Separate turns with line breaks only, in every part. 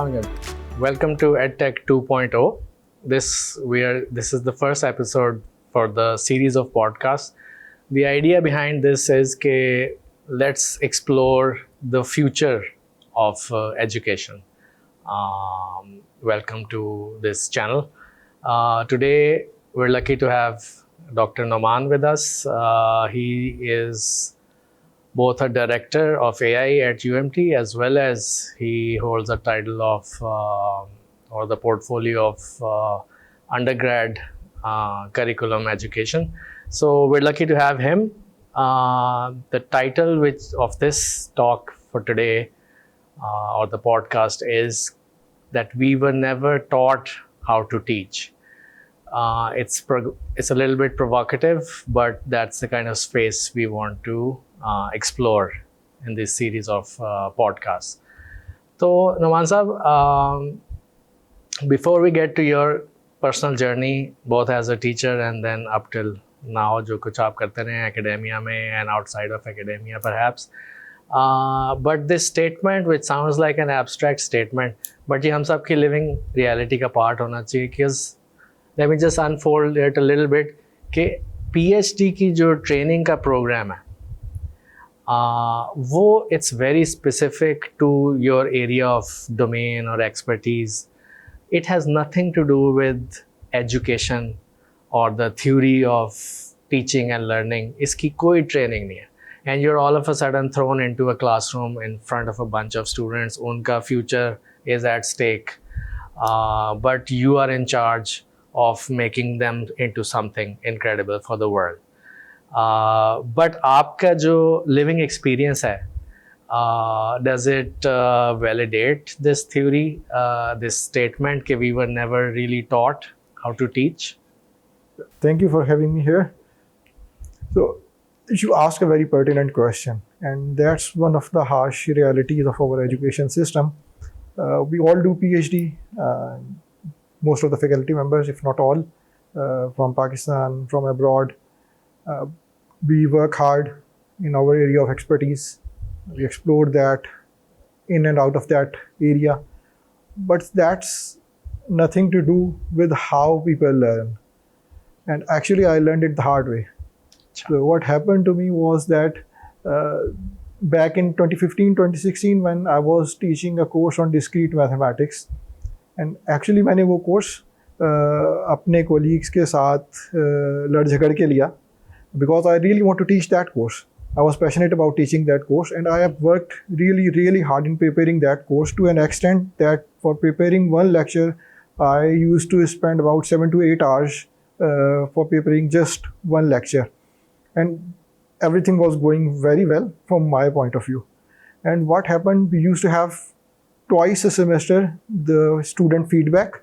Welcome to EdTech 2.0. This is the first episode for the series of podcasts. The idea behind this is that let's explore the future of education. Welcome to this channel. Today, we're lucky to have Dr. Noman with us. He is both a director of AI at UMT as well as he holds a title of or the portfolio of undergrad curriculum education. So we're lucky to have him. The title of this talk for today or the podcast is that we were never taught how to teach. It's a little bit provocative, but that's the kind of space we want to explore in this series of podcasts. So, Noman Sahab, before we get to your personal journey, both as a teacher and then up till now, जो कुछ आप करते रहे academia में and outside of academia perhaps. But this statement, which sounds like an abstract statement, but ये हम सब की living reality का part होना चाहिए, because let me just unfold it a little bit कि PhD की जो training का program है, वो it's very specific to your area of domain or expertise. It has nothing to do with education or the theory of teaching and learning. इसकी कोई training नहीं है. And you're all of a sudden thrown into a classroom in front of a bunch of students. उनका future is at stake. But you are in charge of making them into something incredible for the world. But आपका जो living experience है, does it validate this theory, this statement that we were never really taught how to teach?
Thank you for having me here. So you ask a very pertinent question, and that's one of the harsh realities of our education system. We all do PhD, most of the faculty members, if not all, from Pakistan, from abroad. We work hard in our area of expertise. We explore that in and out of that area. But that's nothing to do with how people learn. And actually, I learned it the hard way. So what happened to me was that back in 2015, 2016, when I was teaching a course on discrete mathematics, and actually मैंने वो course अपने colleagues के साथ लड़ झगड़ के लिया, because I really want to teach that course. I was passionate about teaching that course, and I have worked really hard in preparing that course to an extent that for preparing one lecture, I used to spend about 7 to 8 hours for preparing just one lecture. And everything was going very well from my point of view. And what happened, we used to have twice a semester the student feedback.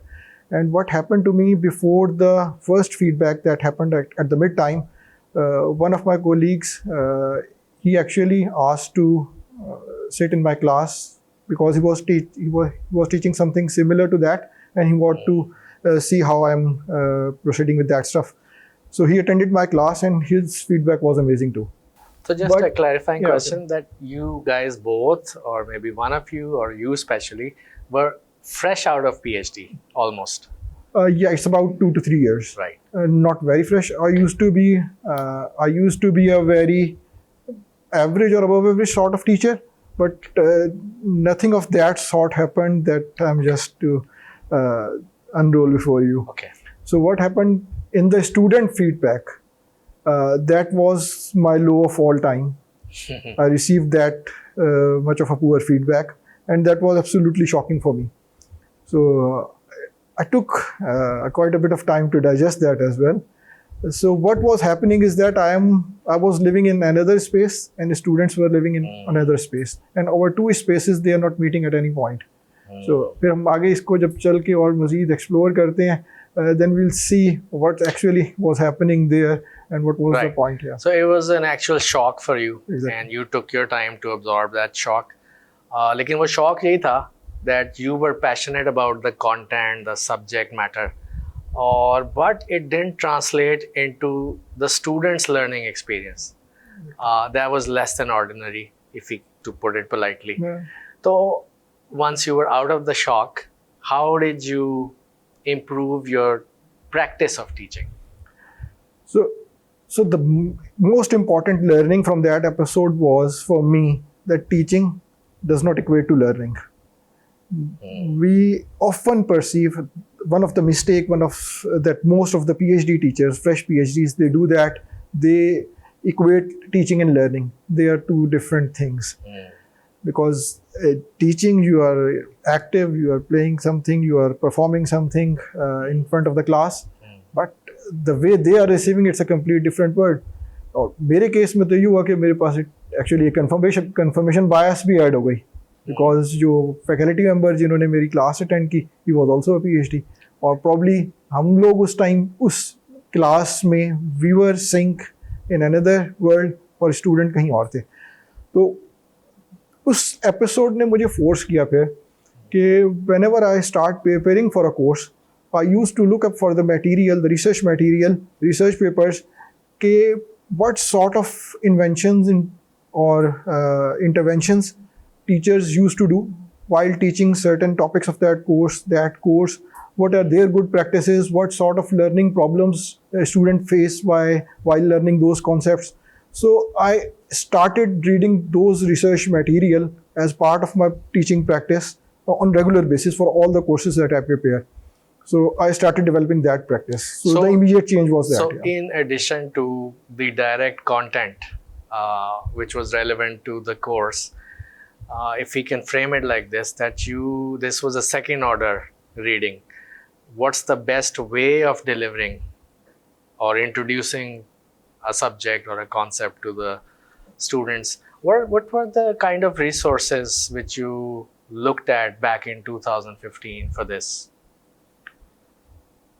And what happened to me before the first feedback that happened at the mid-time, one of my colleagues, he actually asked to sit in my class because he was teaching something similar to that, and he wanted to see how I'm proceeding with that stuff. So he attended my class, and his feedback was amazing too.
So just a clarifying question, that you guys both, or maybe one of you, or you especially, were fresh out of PhD almost.
Yeah, it's about 2 to 3 years.
Right.
Not very fresh. I used to be a very average or above average sort of teacher, but nothing of that sort happened that I'm just to unroll before you.
Okay.
So what happened in the student feedback, that was my low of all time. I received that much of a poor feedback, and that was absolutely shocking for me. So I took quite a bit of time to digest that as well. So what was happening is that I was living in another space, and the students were living in another space, and our two spaces, they are not meeting at any point. So फिर हम आगे इसको जब चल के और मज़ीद explore करते हैं, then we'll see what actually was happening there and what was the point here.
So it was an actual shock for you,
Exactly.
and you took your time to absorb that shock. लेकिन वो shock यही था that you were passionate about the content, the subject matter, but it didn't translate into the student's learning experience. That was less than ordinary, to put it politely.
Yeah.
So once you were out of the shock, how did you improve your practice of teaching?
So, so the most important learning from that episode was for me that teaching does not equate to learning. We often perceive one of the mistake, that most of the PhD teachers, fresh PhDs, they do that. They equate teaching and learning. They are two different things. Because teaching, you are active, you are playing something, you are performing something in front of the class, but the way they are receiving it's a complete different word. और मेरे case में तो ये हुआ कि मेरे पास actually confirmation bias भी add हो गई, because जो फैकल्टी मेंबर जिन्होंने मेरी क्लास अटेंड की, he was also a PhD, और प्रॉब्ली हम लोग उस टाइम उस क्लास में we were sink in another world और स्टूडेंट कहीं और थे. तो उस एपिसोड ने मुझे फोर्स किया फिर कि whenever I start preparing for a course, I used to look up for the material, the research material, research papers, कि what sort of inventions or interventions teachers used to do while teaching certain topics of that course, what are their good practices, what sort of learning problems a student face while learning those concepts. So I started reading those research material as part of my teaching practice on regular basis for all the courses that I prepare. So I started developing that practice. So the immediate change was that.
So in addition to the direct content, which was relevant to the course, if we can frame it like this, that this was a second order reading. What's the best way of delivering or introducing a subject or a concept to the students? What were the kind of resources which you looked at back in 2015 for this?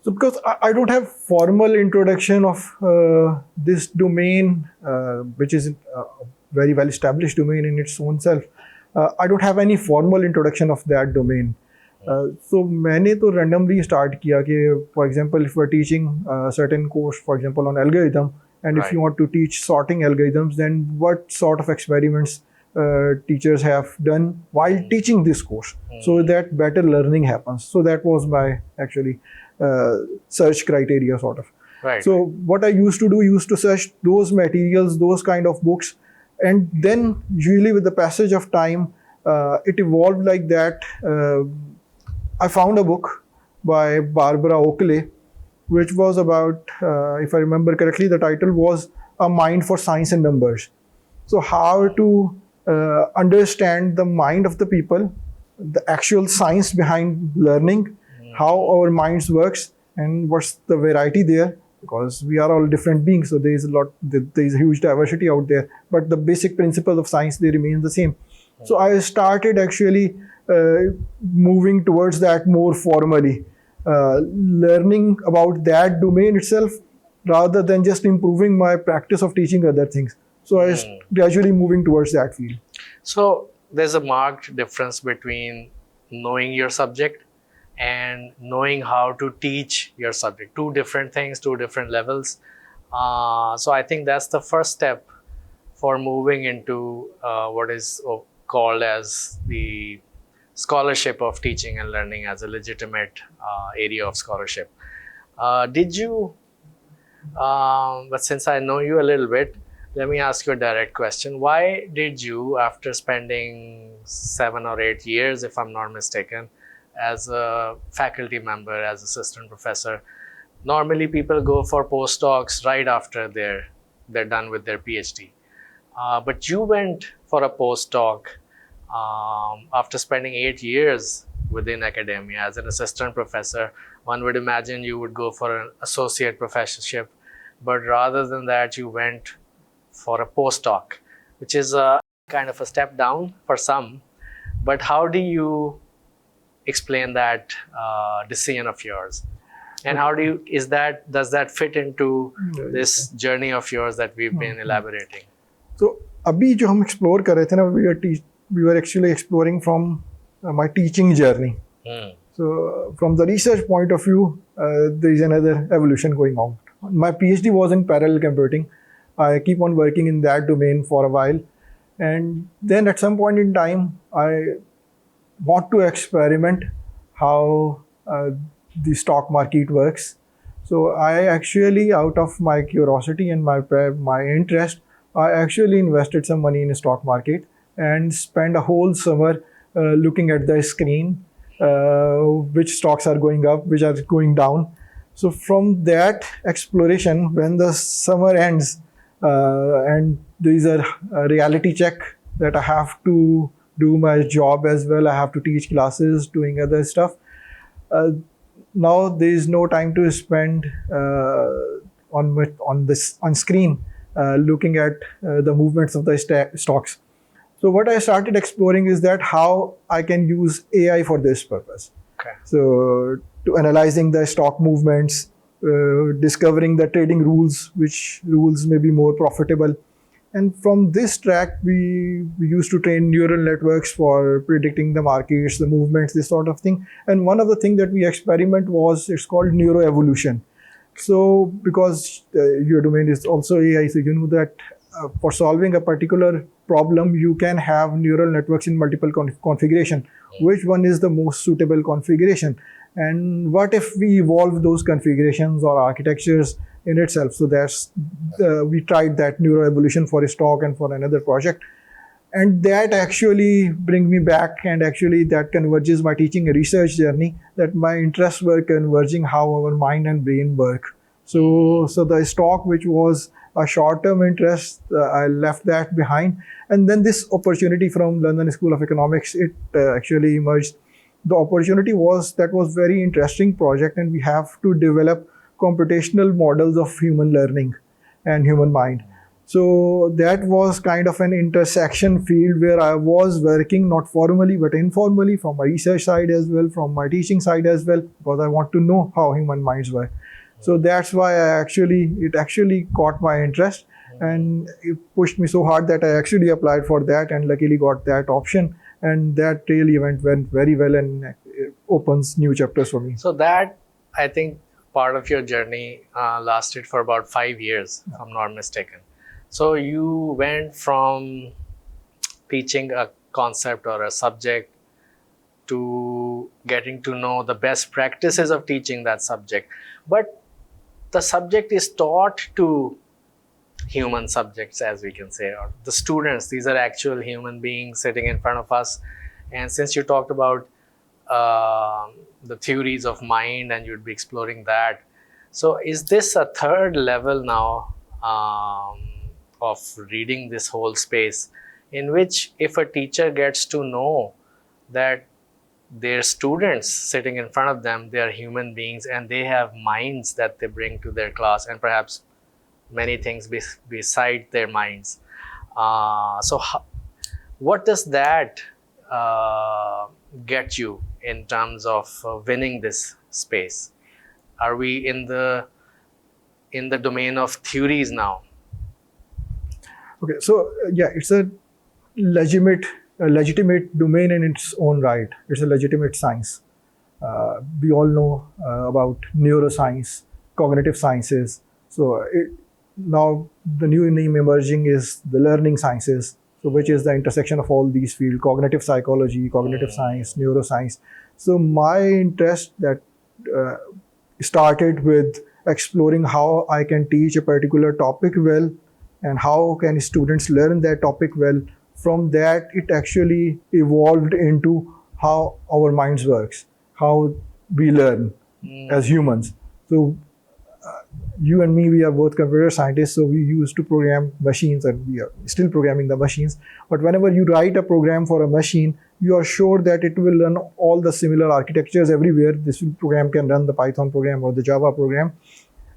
So because I don't have formal introduction of this domain, which is a very well established domain in its own self, I don't have any formal introduction of that domain. So मैंने तो randomly start किया कि, for example, if we're teaching a certain course, for example, on algorithm, and if you want to teach sorting algorithms, then what sort of experiments teachers have done while teaching this course, so that better learning happens. So that was my actually search criteria sort of.
Right.
So what I used to search those materials, those kind of books, and then usually with the passage of time, it evolved like that. I found a book by Barbara Oakley, which was about, if I remember correctly, the title was A Mind for Science and Numbers. So how to understand the mind of the people, the actual science behind learning, how our minds works, and what's the variety there, because we are all different beings, so there is a huge diversity out there, but the basic principles of science, they remain the same. So I started actually moving towards that more formally, learning about that domain itself rather than just improving my practice of teaching other things. So I was gradually moving towards that field.
So there's a marked difference between knowing your subject and knowing how to teach your subject. Two different things, two different levels. So I think that's the first step for moving into what is called as the scholarship of teaching and learning as a legitimate area of scholarship. Did you, but since I know you a little bit, let me ask you a direct question. Why did you, after spending 7 or 8 years, if I'm not mistaken, as a faculty member, as assistant professor, normally people go for postdocs right after they're done with their PhD. But you went for a postdoc after spending 8 years within academia as an assistant professor. One would imagine you would go for an associate professorship, but rather than that, you went for a postdoc, which is a kind of a step down for some. But how do you explain that decision of yours? And how does that fit into this journey of yours that we've been elaborating?
So, अभी जो हम explore कर रहे थे ना, we were actually exploring from my teaching journey. So, from the research point of view, there is another evolution going on. My PhD was in parallel computing. I keep on working in that domain for a while, and then at some point in time, I want to experiment how the stock market works. So I actually, out of my curiosity and my interest, I actually invested some money in the stock market and spent a whole summer looking at the screen, which stocks are going up, which are going down. So from that exploration, when the summer ends, and there is a reality check that I have to do my job as well. I have to teach classes, doing other stuff. Uh, Now there is no time to spend on screen, looking at the movements of the stocks. So what I started exploring is that how I can use AI for this purpose.
Okay.
So to analyzing the stock movements, discovering the trading rules, which rules may be more profitable. And from this track, we used to train neural networks for predicting the markets, the movements, this sort of thing. And one of the things that we experiment was, it's called neuroevolution. So because your domain is also AI, so you know that for solving a particular problem, you can have neural networks in multiple configuration. Which one is the most suitable configuration? And what if we evolve those configurations or architectures in itself? So that's we tried that neuroevolution for a stock and for another project, and that actually bring me back, and actually that converges my teaching and research journey, that my interests were converging how our mind and brain work. So the stock, which was a short-term interest, I left that behind, and then this opportunity from London School of Economics, it actually emerged. The opportunity was very interesting project, and we have to develop computational models of human learning and human mind. So that was kind of an intersection field where I was working, not formally but informally, from my research side as well, from my teaching side as well, because I want to know how human minds work. So that's why it actually caught my interest, and it pushed me so hard that I actually applied for that and luckily got that option. And that really went very well, and it opens new chapters for me.
So that, I think, part of your journey lasted for about 5 years, if I'm not mistaken. So you went from teaching a concept or a subject to getting to know the best practices of teaching that subject. But the subject is taught to human subjects, as we can say, or the students. These are actual human beings sitting in front of us. And since you talked about the theories of mind, and you'd be exploring that, so is this a third level now of reading this whole space, in which if a teacher gets to know that their students sitting in front of them, they are human beings and they have minds that they bring to their class, and perhaps many things beside their minds. What does that get you in terms of winning this space? Are we in the domain of theories now?
Okay, so yeah, it's a legitimate domain in its own right. It's a legitimate science. We all know about neuroscience, cognitive sciences. So now the new name emerging is the learning sciences, so which is the intersection of all these fields: cognitive psychology, cognitive science, neuroscience. So my interest that started with exploring how I can teach a particular topic well, and how can students learn that topic well. From that, it actually evolved into how our minds works, how we learn as humans. So you and me, we are both computer scientists, so we used to program machines, and we are still programming the machines. But whenever you write a program for a machine, you are sure that it will run all the similar architectures everywhere. This program can run the Python program or the Java program.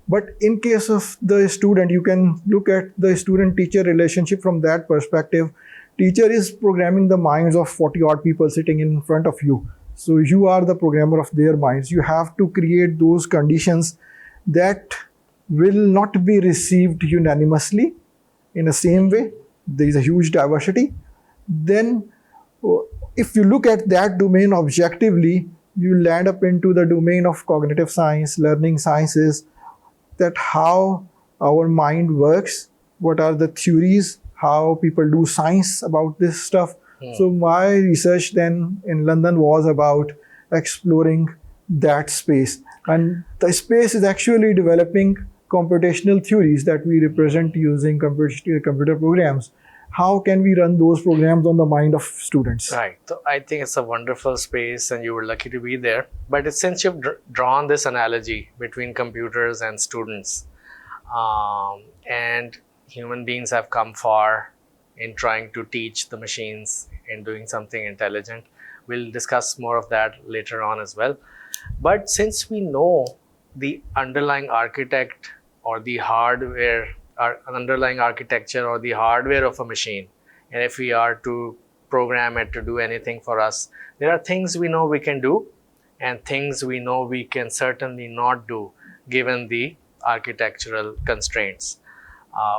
But in case of the student, you can look at the student-teacher relationship from that perspective. Teacher is programming the minds of 40 odd people sitting in front of you. So you are the programmer of their minds. You have to create those conditions that will not be received unanimously in the same way. There is a huge diversity. Then if you look at that domain objectively, you land up into the domain of cognitive science, learning sciences, that how our mind works, what are the theories, how people do science about this stuff. So my research then in London was about exploring that space. And the space is actually developing computational theories that we represent using computer programs. How can we run those programs on the mind of students?
Right. So I think it's a wonderful space and you were lucky to be there. But since you've drawn this analogy between computers and students, and human beings have come far in trying to teach the machines in doing something intelligent. We'll discuss more of that later on as well. But since we know the underlying architect or the hardware, underlying architecture or the hardware of a machine, and if we are to program it to do anything for us, there are things we know we can do and things we know we can certainly not do given the architectural constraints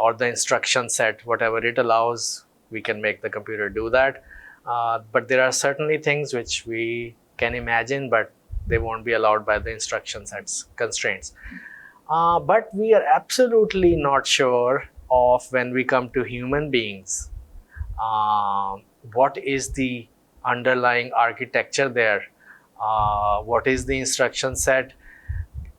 or the instruction set. Whatever it allows, we can make the computer do that. But there are certainly things which we can imagine, but they won't be allowed by the instruction sets constraints. But we are absolutely not sure of, when we come to human beings, what is the underlying architecture there? What is the instruction set?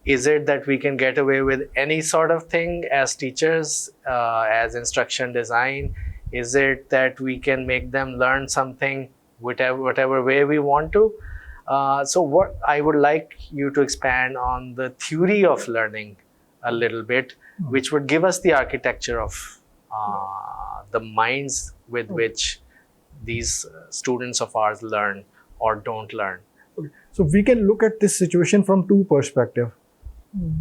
Is it that we can get away with any sort of thing as teachers, as instruction design? Is it that we can make them learn something whatever way we want to? So what I would like you to expand on the theory of learning a little bit, which would give us the architecture of the minds with which these students of ours learn or don't learn.
Okay. So we can look at this situation from two perspectives.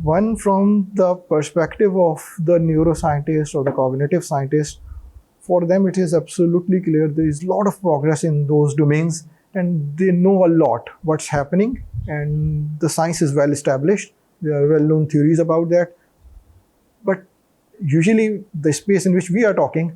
One, from the perspective of the neuroscientist or the cognitive scientist. For them, it is absolutely clear there is a lot of progress in those domains and they know a lot what's happening, and the science is well established. There are well-known theories about that. But usually the space in which we are talking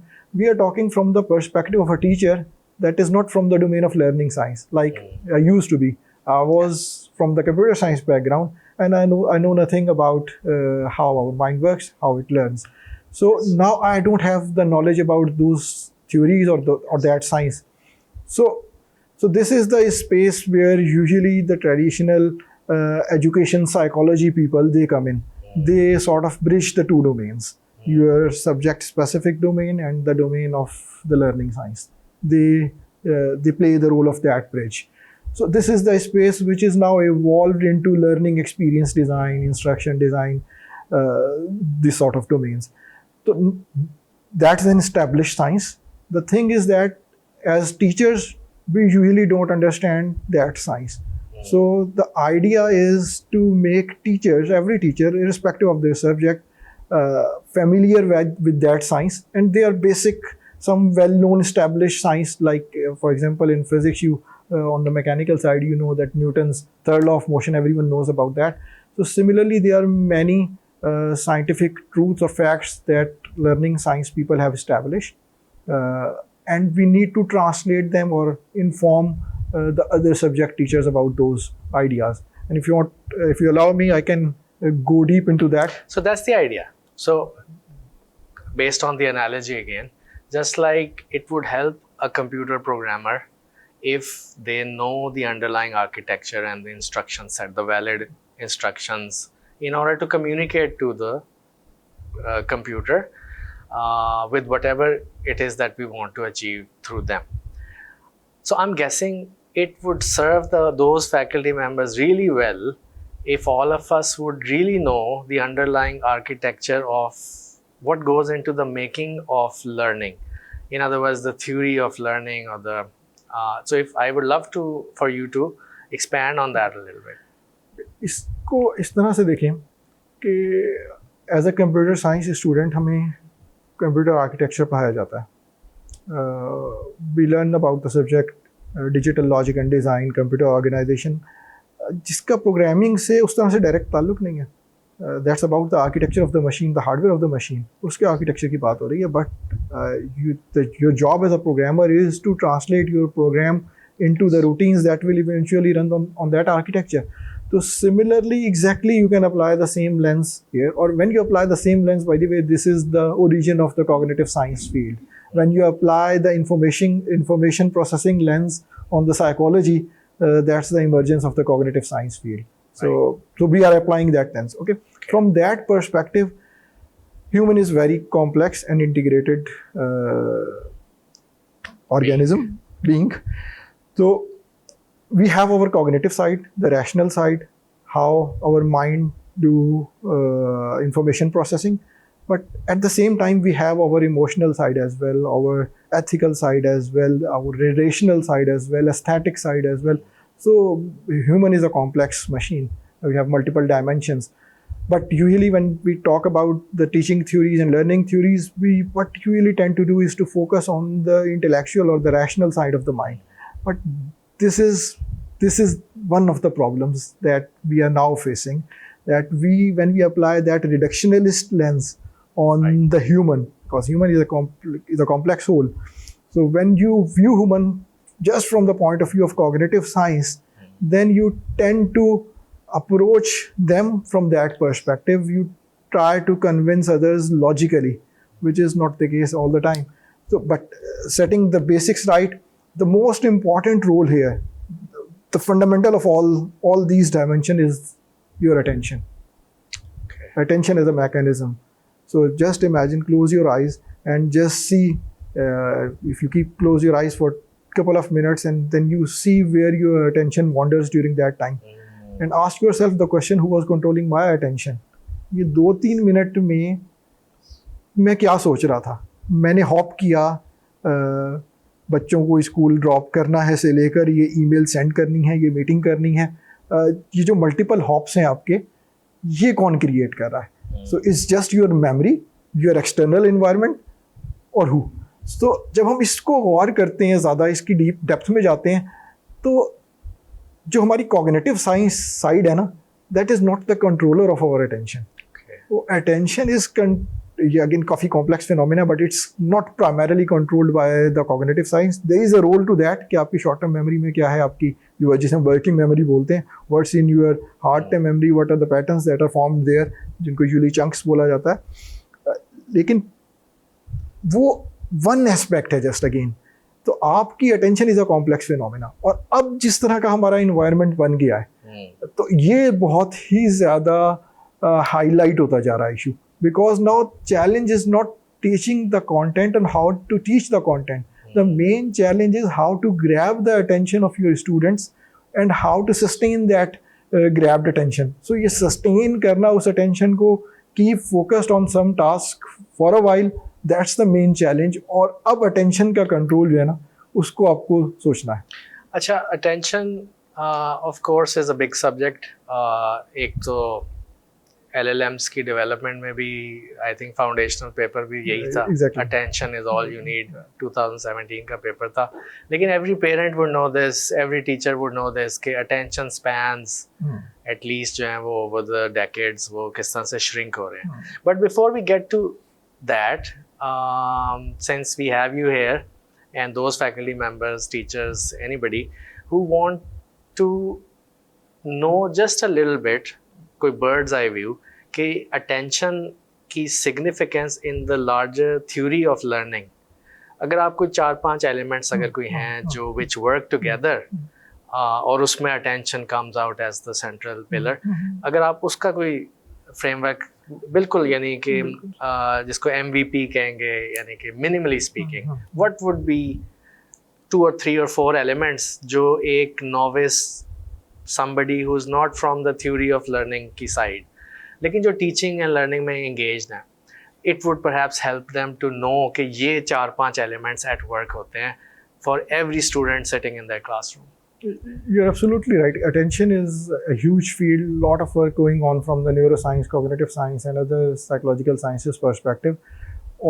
from the perspective of a teacher that is not from the domain of learning science, like I used to be. I was from the computer science background, and I know nothing about how our mind works, how it learns. So now I don't have the knowledge about those theories or that science. So this is the space where usually the traditional education psychology people, they come in. They sort of bridge the two domains, your subject specific domain and the domain of the learning science. They play the role of that bridge. So this is the space which is now evolved into learning experience design, instruction design, this sort of domains. So that's an established science. The thing is that as teachers, we usually don't understand that science. So the idea is to make teachers, every teacher, irrespective of their subject, familiar with that science, and they are basic, some well-known established science, like for example in physics, you on the mechanical side, you know that Newton's third law of motion, everyone knows about that. So similarly, there are many scientific truths or facts that learning science people have established, and we need to translate them or inform the other subject teachers about those ideas. And if you allow me, I can go deep into that.
So that's the idea. So based on the analogy again, just like it would help a computer programmer if they know the underlying architecture and the instruction set, the valid instructions, in order to communicate to the computer with whatever it is that we want to achieve through them. So I'm guessing it would serve those faculty members really well if all of us would really know the underlying architecture of what goes into the making of learning. In other words, the theory of learning, or the so if I would love for you to expand on that a little bit.
इसको इस तरह से देखें कि as a computer science student हमें computer architecture पढ़ाया जाता है. We learn about the subject digital logic and design, computer organization, जिसका प्रोग्रामिंग से उस तरह से डायरेक्ट ताल्लुक नहीं है. That's about the architecture of the machine, the hardware of the machine, उसके आर्किटेक्चर की बात हो रही है. But your job as a programmer is to translate your program into the routines that will eventually run on that architecture. So similarly, exactly, you can apply the same lens here. Or when you apply the same lens, by the way, this is the origin of the cognitive science field. When you apply the information processing lens on the psychology, that's the emergence of the cognitive science field. So we are applying that lens. Okay. From that perspective, human is very complex and integrated organism, being. So we have our cognitive side, the rational side, how our mind do information processing. But at the same time, we have our emotional side as well, our ethical side as well, our relational side as well, aesthetic side as well. So human is a complex machine. We have multiple dimensions. But usually when we talk about the teaching theories and learning theories, what we usually tend to do is to focus on the intellectual or the rational side of the mind. But this is one of the problems that we are now facing, that when we apply that reductionist lens on the human, because human is a complex whole. So when you view human just from the point of view of cognitive science, then you tend to approach them from that perspective. You try to convince others logically, which is not the case all the time. So, but setting the basics right, the most important role here, the fundamental of all these dimensions is your attention. Okay. Attention is a mechanism. So just imagine, close your eyes and just see, if you close your eyes for a couple of minutes and then you see where your attention wanders during that time. And ask yourself the question, who was controlling my attention? ये 2-3 minute में मैं क्या सोच रहा था? मैंने hop किया, बच्चों को स्कूल ड्रॉप करना है से लेकर ये ईमेल सेंड करनी है, ये मीटिंग करनी है, ये जो मल्टीपल हॉप्स हैं आपके, ये कौन क्रिएट कर रहा है? So it's just your memory, your external environment और हु? तो जब हम इसको गौर करते हैं, ज़्यादा इसकी डीप डेप्थ में जाते हैं, तो जो हमारी कॉग्निटिव साइंस साइड है ना, that is not the controller of our attention. Attention is again काफ़ी complex phenomena, but it's not primarily controlled by the cognitive science. There is a role to that कि आपकी short term memory में क्या है, आपकी जो जिसे हम वर्किंग मेमोरी बोलते हैं, what's in your hard term memory, what are the patterns that are formed there, जिनको यूजुअली चंक्स बोला जाता है. लेकिन वो वन एस्पेक्ट है जस्ट अगेन. तो आपकी attention is a complex phenomena. और अब जिस तरह का हमारा इन्वायरमेंट बन गया है, तो ये बहुत ही ज़्यादा हाईलाइट होता जा रहा है issue, because now challenge is not teaching the content and how to teach the content. The main challenge is how to grab the attention of your students and how to sustain that grabbed attention. So ये sustain करना उस attention को, keep focused on some task for a while, that's the main challenge. और अब attention का control जो है ना, उसको आपको सोचना है.
अच्छा, attention of course is a big subject. एक तो LLMs की डेवलपमेंट में भी आई थिंक फाउंडेशनल पेपर भी यही था, attention is all you need. 2017 का पेपर था. लेकिन every parent would know this, every teacher would know this कि अटेंशन स्पैन्स एटलीस्ट जो है वो ओवर द डेकेड्स वो किस तरह से श्रिंक हो रहे हैं. But before we get to that, since we have you here and those faculty members, teachers, anybody who want to know just a little bit, कोई bird's eye view कि attention की significance in the larger theory of learning, अगर आपको 4-5 elements अगर कोई हैं जो which work together और उसमें attention comes out as the central pillar, अगर आप उसका कोई framework बिल्कुल यानी कि जिसको MVP कहेंगे, यानी कि minimally speaking, what would be 2 or 3 or 4 elements जो एक novice, somebody who is not from the theory of learning की साइड, लेकिन जो टीचिंग एंड लर्निंग में एंगेज्ड हैं, it would perhaps help them to know कि ये 4-5 एलिमेंट्स एट वर्क होते हैं for every student sitting in that classroom.
You're absolutely right. Attention is a huge field, lot of work going on from the neuroscience, cognitive science and other psychological sciences perspective.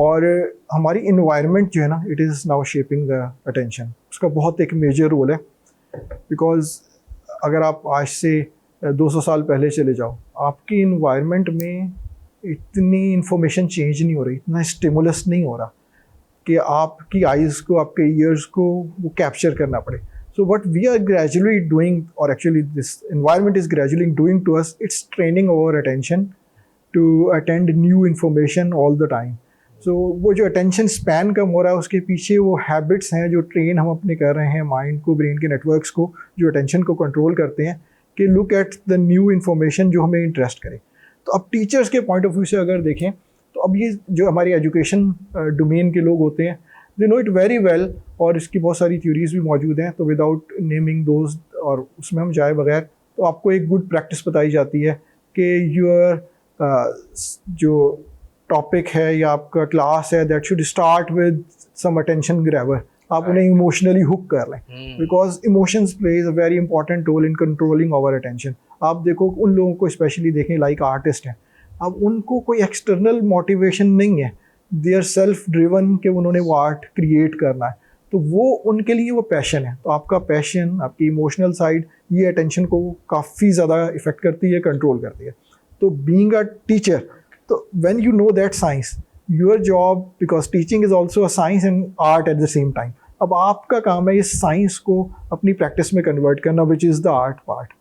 और हमारी environment जो है ना, it is now shaping the attention. उसका बहुत एक major role है, because अगर आप आज से 200 साल पहले चले जाओ, आपकी environment में इतनी information change नहीं हो रही, इतना stimulus नहीं हो रहा कि आपकी eyes को, आपके ears को वो capture करना पड़े. So what we are gradually doing, or actually this environment is gradually doing to us, it's training our attention to attend new information all the time. सो वो जो अटेंशन स्पैन कम हो रहा है उसके पीछे वो हैबिट्स हैं जो ट्रेन हम अपने कर रहे हैं माइंड को, ब्रेन के नेटवर्क्स को जो अटेंशन को कंट्रोल करते हैं कि look at the new information जो हमें इंटरेस्ट करे। तो अब टीचर्स के पॉइंट ऑफ व्यू से अगर देखें तो अब ये जो हमारी एजुकेशन डोमेन के लोग होते हैं they know it very well, और इसकी बहुत सारी थ्योरीज भी मौजूद हैं। तो विदाउट नेमिंग दोज और उसमें हम जाए बगैर, तो आपको एक गुड प्रैक्टिस बताई जाती है कि यूर जो टॉपिक है या आपका क्लास है that should start with some attention grabber. आप उन्हें इमोशनली हुक कर लें, because emotions plays a very important role in controlling our attention. आप देखो उन लोगों को स्पेशली देखें लाइक आर्टिस्ट हैं, अब उनको कोई एक्सटर्नल मोटिवेशन नहीं है, दे आर सेल्फ ड्रिवन कि उन्होंने वो आर्ट क्रिएट करना है, तो वो उनके लिए वो पैशन है। तो आपका पैशन, आपकी इमोशनल साइड, ये अटेंशन को काफ़ी ज़्यादा इफेक्ट करती है, कंट्रोल करती है। तो बीइंग अ टीचर, तो when you know that science, your job, because teaching is also a science and art at the same time, अब आपका काम है इस साइंस को अपनी प्रैक्टिस में कन्वर्ट करना, which is the art part.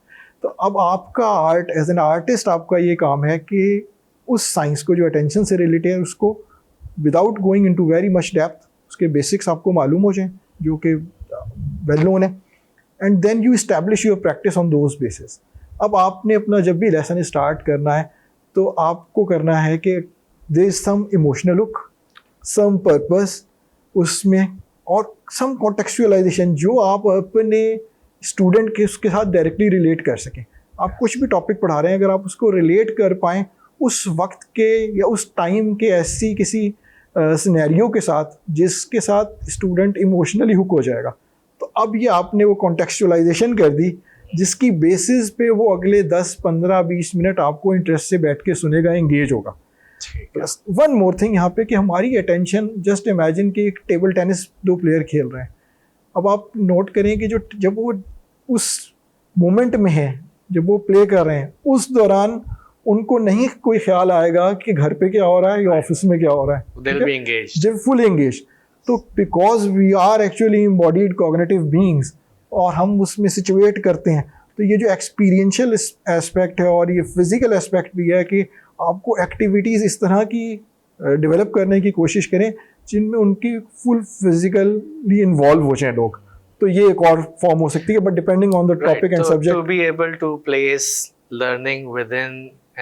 तो अब आपका आर्ट एज एन आर्टिस्ट, आपका ये काम है कि उस साइंस को जो अटेंशन से रिलेटेड है उसको without going into very much depth, उसके बेसिक्स आपको मालूम हो जाएं जो कि वेल नोन है, and then you establish your practice on those basis. अब आपने अपना जब भी लेसन स्टार्ट करना है तो आपको करना है कि there is some emotional look, some purpose उसमें, और सम कॉन्टेक्चुअलाइजेशन जो आप अपने स्टूडेंट के उसके साथ डायरेक्टली रिलेट कर सकें। आप कुछ भी टॉपिक पढ़ा रहे हैं, अगर आप उसको रिलेट कर पाएँ उस वक्त के या उस टाइम के ऐसी किसी सिनेरियो के साथ जिसके साथ स्टूडेंट इमोशनली हुक हो जाएगा, तो अब ये आपने वो कॉन्टेक्चुअलाइजेशन कर दी जिसकी बेसिस पे वो अगले 10, 15, 20 मिनट आपको इंटरेस्ट से बैठ के सुनेगा, एंगेज होगा। प्लस वन मोर थिंग यहाँ पे कि हमारी अटेंशन, जस्ट इमेजिन कि एक टेबल टेनिस 2 प्लेयर खेल रहे हैं। अब आप नोट करें कि जो जब वो उस मोमेंट में है, जब वो प्ले कर रहे हैं, उस दौरान उनको नहीं कोई ख्याल आएगा कि घर पे क्या हो रहा है या ऑफिस में क्या हो रहा है, जब फुल एंगेज। तो because we are actually embodied cognitive beings और हम उसमें सिचुएट करते हैं, तो ये जो एक्सपीरियंशियल एस्पेक्ट है और ये फिजिकल एस्पेक्ट भी है कि आपको एक्टिविटीज़ इस तरह की डेवलप करने की कोशिश करें जिनमें उनकी फुल फिजिकली इन्वॉल्व हो जाए लोग। तो ये एक और फॉर्म हो सकती है, but depending on the topic and subject.
To be able to place learning within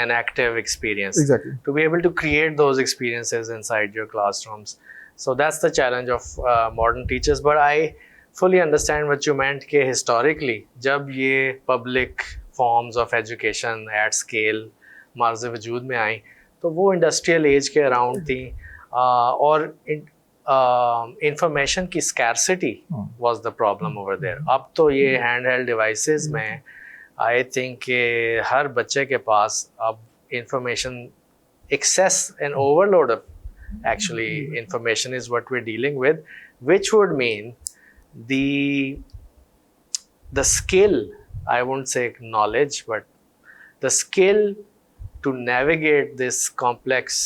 an active experience.
Exactly.
To be able to create those experiences inside your classrooms. So that's the challenge of modern teachers. But I fully understand what you meant कि historically जब ये public forms of education at scale मार्ज़ वजूद में आई, तो वो industrial age के around थी, और information की scarcity was the problem over there. अब तो ये handheld devices में आई थिंक कि हर बच्चे के पास अब information access and overload of actually information is what we are dealing with, which would mean the skill, I won't say knowledge, but the skill to navigate this complex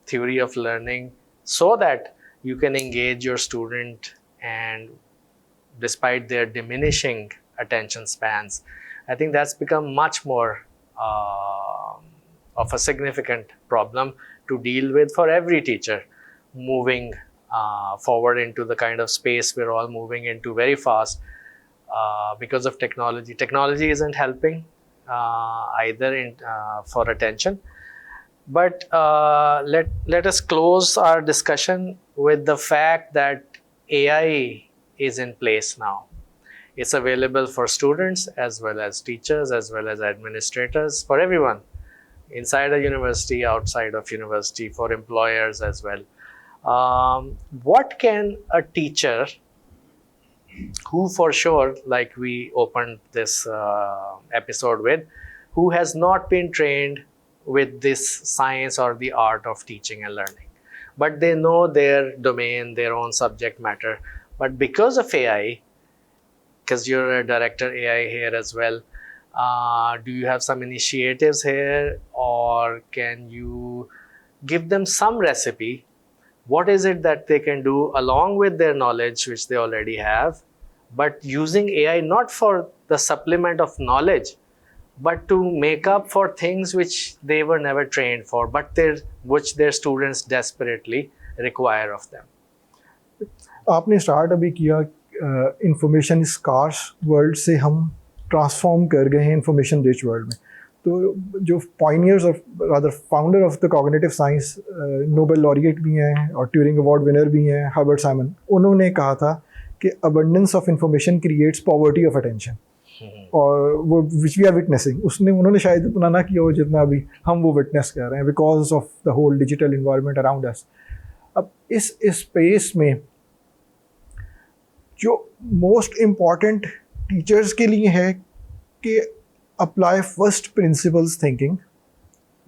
theory of learning so that you can engage your student, and despite their diminishing attention spans, I think that's become much more of a significant problem to deal with for every teacher moving forward into the kind of space we're all moving into very fast because of technology. Technology isn't helping either for attention. But let us close our discussion with the fact that AI is in place now. It's available for students as well as teachers, as well as administrators, for everyone, inside a university, outside of university, for employers as well. What can a teacher who, for sure, like we opened this episode with, who has not been trained with this science or the art of teaching and learning, but they know their domain, their own subject matter, but because of AI, because you're a director AI here as well, do you have some initiatives here, or can you give them some recipe? What is it that they can do along with their knowledge, which they already have, but using AI not for the supplement of knowledge, but to make up for things which they were never trained for, but which their students desperately require of them.
आपने start अभी किया information scars world से हम transform कर गए हैं information rich world में. तो जो pioneers of rather founder of the cognitive science, Nobel laureate भी हैं और ट्यूरिंग अवार्ड विनर भी हैं, हर्बर्ट साइमन, उन्होंने कहा था कि abundance of information creates poverty of attention. और वो विच वी आर विटनेसिंग, उन्होंने शायद इतना ना किया हो जितना अभी हम वो विटनेस कर रहे हैं because of the whole digital environment around us. अब इस स्पेस में जो मोस्ट इम्पॉर्टेंट टीचर्स के लिए है कि apply first principles thinking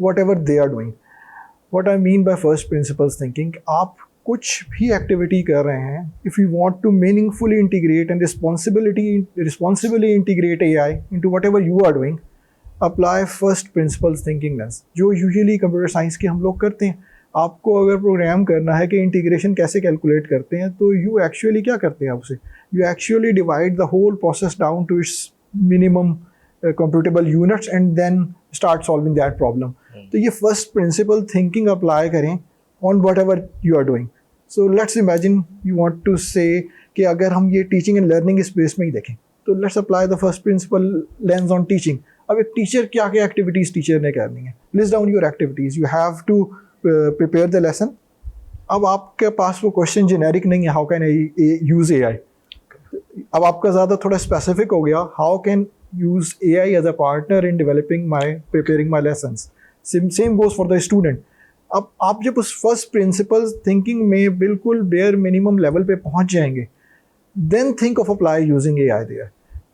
whatever they are doing. What I mean by first principles thinking, आप कुछ भी एक्टिविटी कर रहे हैं, if you want to meaningfully integrate and responsibly integrate AI into whatever you are doing, apply first principles thinking lens, जो usually computer science के हम लोग करते हैं. आपको अगर प्रोग्राम करना है कि इंटीग्रेशन कैसे कैलकुलेट करते हैं, तो यू एक्चुअली क्या करते हैं आपसे, you actually divide the whole process down to its minimum computable units and then start solving that problem. तो ये फर्स्ट प्रिंसिपल थिंकिंग अप्लाई करें on whatever you are doing. So let's imagine you want to say कि अगर हम ये teaching and learning space में ही देखें, तो let's apply the first principle lens on teaching. अब एक टीचर क्या क्या एक्टिविटीज़ टीचर ने करनी है, list down your activities, you have to prepare the lesson. अब आपके पास वो क्वेश्चन जेनेरिक नहीं है, how can I use A I. अब आपका ज़्यादा थोड़ा स्पेसिफिक हो गया, how can use A I as a partner in developing preparing my lessons. Same goes for the student. अब आप जब उस फर्स्ट प्रिंसिपल थिंकिंग में बिल्कुल बेयर मिनिमम लेवल पे पहुंच जाएंगे, then think of apply using A I there.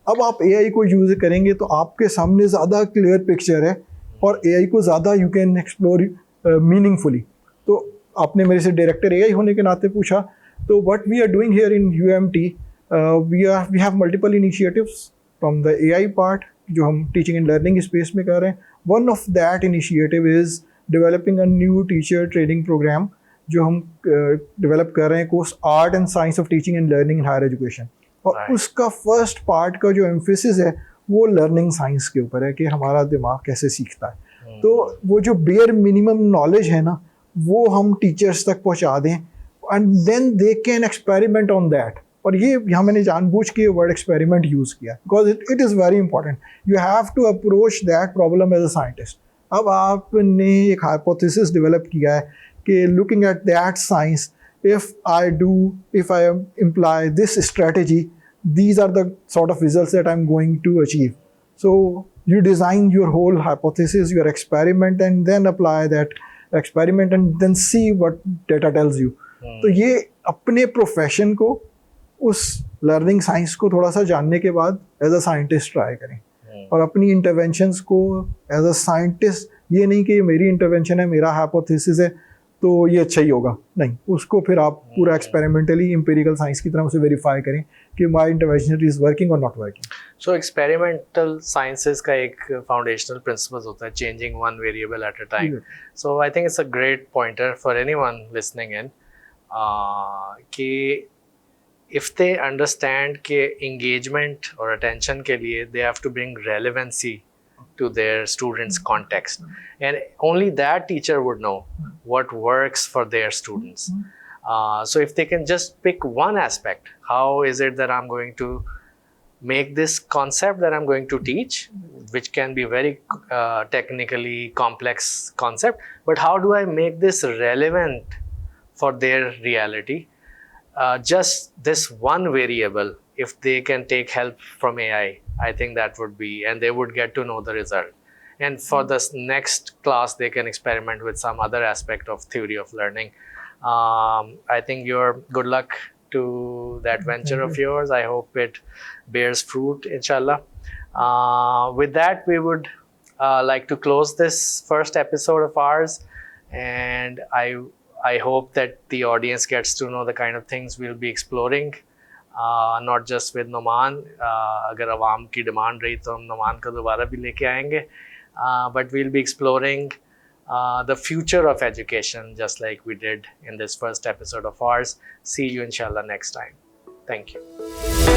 अब आप ए आई को यूज़ करेंगे तो आपके सामने ज़्यादा क्लियर पिक्चर है और ए आई को ज़्यादा यू कैन एक्सप्लोर मीनिंगफुली. तो आपने मेरे से डायरेक्टर ए आई होने के नाते पूछा, तो what we are doing here in UMT, we have multiple initiatives from the A I part जो हम टीचिंग एंड लर्निंग स्पेस में कर रहे हैं. One of that initiative is developing a new teacher training programme जो हम develop कर रहे हैं, course art and science of teaching and learning in higher education. और उसका फर्स्ट पार्ट का जो एम्फेसिस है वो लर्निंग साइंस के ऊपर है कि हमारा दिमाग कैसे सीखता है. तो वो जो बेयर मिनिमम नॉलेज है ना, वो हम टीचर्स तक पहुंचा दें and then they can experiment on that. और ये यहाँ मैंने जानबूझ के वर्ड एक्सपेरिमेंट यूज़ किया because it is very important. You have to approach that problem as a scientist. अब आपने एक हाइपोथेसिस डेवलप किया है कि looking at that science, if I imply this strategy, these are the sort of results that I'm going to achieve. So you design your whole hypothesis, your experiment, and then apply that experiment and then see what data tells you. तो ये अपने profession को, उस learning science को थोड़ा सा जानने के बाद एज अ साइंटिस्ट ट्राई करें. और अपनी इंटरवेंशंस को एज अ साइंटिस्ट, ये नहीं कि मेरी इंटरवेंशन है, मेरा हाइपोथेसिस है तो ये अच्छा ही होगा, नहीं, उसको फिर आप पूरा एक्सपेरिमेंटली एम्पिरिकल साइंस की तरह उसे वेरीफाई करें कि माई इंटरवेंशन इज वर्किंग और not working.
So experimental sciences का एक फाउंडेशनल प्रिंसिपल होता है changing one variable at a time. So I think it's a great pointer for anyone listening in कि if they understand कि engagement or attention के लिए they have to bring relevancy to their students' context, and only that teacher would know what works for their students. So if they can just pick one aspect, how is it that I'm going to make this concept that I'm going to teach, which can be very technically complex concept, but how do I make this relevant for their reality? Just this one variable, if they can take help from AI, I think that would be, and they would get to know the result. And for this next class, they can experiment with some other aspect of theory of learning. I think your good luck to that venture of yours. I hope it bears fruit, inshallah. With that, we would like to close this first episode of ours, and I hope that the audience gets to know the kind of things we'll be exploring, not just with Noman. अगर आवाम की demand रही तो हम नोमान को दोबारा भी लेके आएंगे, but we'll be exploring the future of education just like we did in this first episode of ours. See you inshallah next time. Thank you.